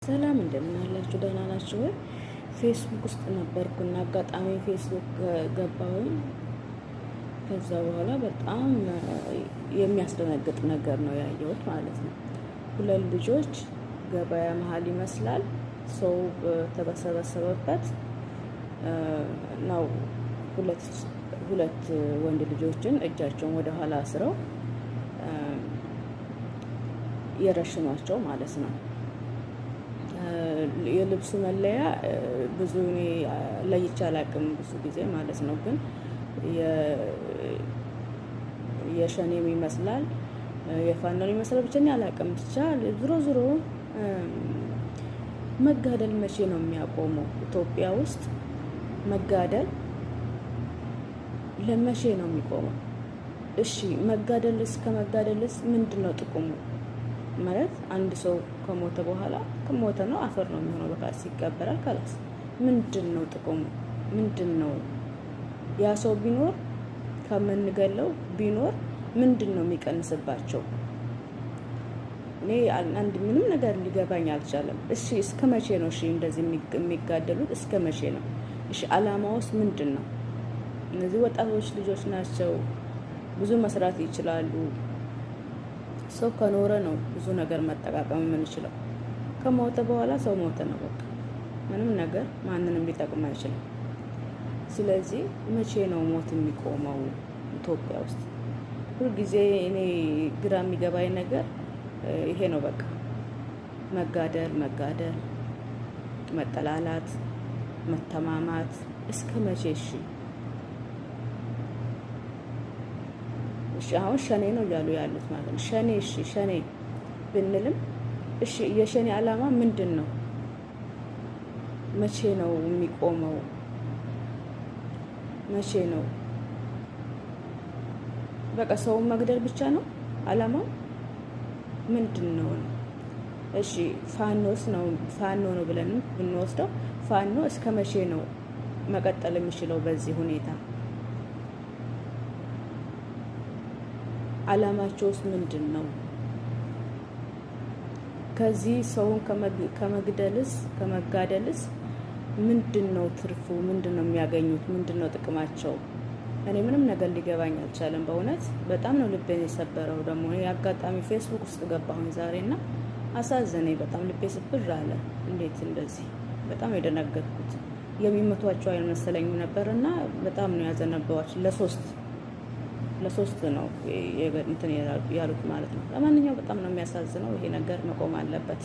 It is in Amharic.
ሰላም እንደምን አላችሁ? ደህና ናችሁ ወይ? ፌስቡክ ውስጥ ነበርኩና አጋጣሚ ፌስቡክ ገባሁኝ። ከዛ በኋላ በጣም የሚያስደነግጥ ነገር ነው ያየሁት ማለት ነው። ሁለት ልጆች ገበያ መሀል ይመስላል ሰው ተሰበሰበበት ነው። ሁለት ወንድ ልጆችን እጃቸውን ወደ ኋላ አስረው የረሽኗቸው ማለት ነው። የልብሱ መለያ ብዙ እኔ ለይቼ አላውቅም ብዙ ጊዜ ማለት ነው። ግን የሸኔም ይመስላል የፋኖን ይመስላል ብቻ እኔ አላውቅም። ብቻ ዞሮ መጋደል መቼ ነው የሚያቆመው? ኢትዮጵያ ውስጥ መጋደል ለመቼ ነው የሚቆመው? እሺ መጋደልስ ከመጋደልስ ምንድን ነው ጥቅሙ? ማለት አንድ ሰው ከሞተ በኋላ ከሞተ ነው አፈር ነው የሚሆነው። በቃ ሲቀበራል ካላስ ምንድን ነው ጥቅሙ? ምንድን ነው ያ ሰው ቢኖር ከምንገለው ቢኖር ምንድን ነው የሚቀንስባቸው? እኔ አንድ ምንም ነገር ሊገባኝ አልቻለም። እሺ እስከ መቼ ነው እንደዚህ የሚጋደሉት? እስከ መቼ ነው? እሺ አላማውስ ምንድን ነው? እነዚህ ወጣቶች ልጆች ናቸው፣ ብዙ መስራት ይችላሉ። ሰው ከኖረ ነው ብዙ ነገር መጠቃቀም የምንችለው። ከሞተ በኋላ ሰው ሞተ ነው በቃ። ምንም ነገር ማንንም ሊጠቅም አይችልም። ስለዚህ መቼ ነው ሞት የሚቆመው ኢትዮጵያ ውስጥ? ሁልጊዜ እኔ ግራ የሚገባኝ ነገር ይሄ ነው በቃ። መጋደል፣ መጠላላት፣ መተማማት እስከ መቼ? እሺ አሁን ሸኔ ነው እያሉ ያሉት ማለት ነው። ሸኔ እሺ ሸኔ ብንልም እሺ የሸኔ ዓላማ ምንድን ነው? መቼ ነው የሚቆመው? መቼ ነው? በቃ ሰውን መግደል ብቻ ነው ዓላማው? ምንድን ነው? እሺ ፋኖ ነው ብለንም ብንወስደው ፋኖ እስከ መቼ ነው መቀጠል የሚችለው በዚህ ሁኔታ? ዓላማቸውስ ምንድን ነው? ከዚህ ሰውን ከመጋደልስ ምንድን ነው ትርፉ? ምንድን ነው የሚያገኙት? ምንድን ነው ጥቅማቸው? እኔ ምንም ነገር ሊገባኝ አልቻለም። በእውነት በጣም ነው ልቤን የሰበረው። ደግሞ አጋጣሚ ፌስቡክ ውስጥ ገባሁኝ ዛሬና አሳዘነኝ በጣም ልቤ ስብር አለ። እንዴት እንደዚህ? በጣም የደነገጥኩት የሚመቷቸው አይመስለኝም ነበርና በጣም ነው ያዘነበዋቸው። ለሶስት ነው እንትን ያሉት ማለት ነው። ለማንኛውም በጣም ነው የሚያሳዝነው። ይሄ ነገር መቆም አለበት።